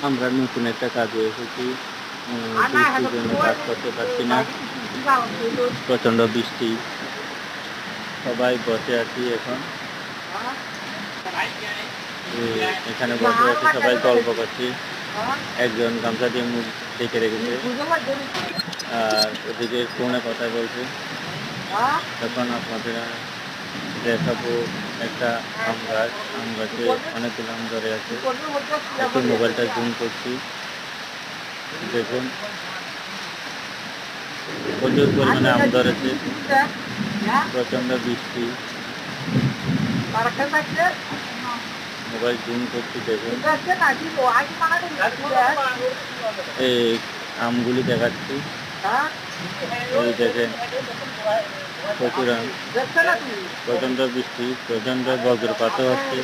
আমরা নতুন একটা কাজে এসেছি। বৃষ্টির জন্য কাজ করতে পারছি না। প্রচণ্ড বৃষ্টি। সবাই বসে আছি এখন। এখানে বসে আছি, সবাই গল্প করছি। একজন গামছা দিয়ে মুখ ঢেকে রেখেছে, আর ওদিকে ফোনে কথা বলছে। এখন আপনাদের দেখাবো একটা আম গাছ। আম গাছে অনেকগুলো আম ধরে আছে। একটু মোবাইলটা জুম করছি, দেখুন প্রচুর পরিমাণে আম ধরেছে। প্রচণ্ড বৃষ্টি। মোবাইল জুম করছি, দেখুন এই আমগুলি দেখাচ্ছি। এই দেখেন প্রচুর আম। প্রচণ্ড বৃষ্টি, প্রচণ্ড বজ্রপাতও হচ্ছে।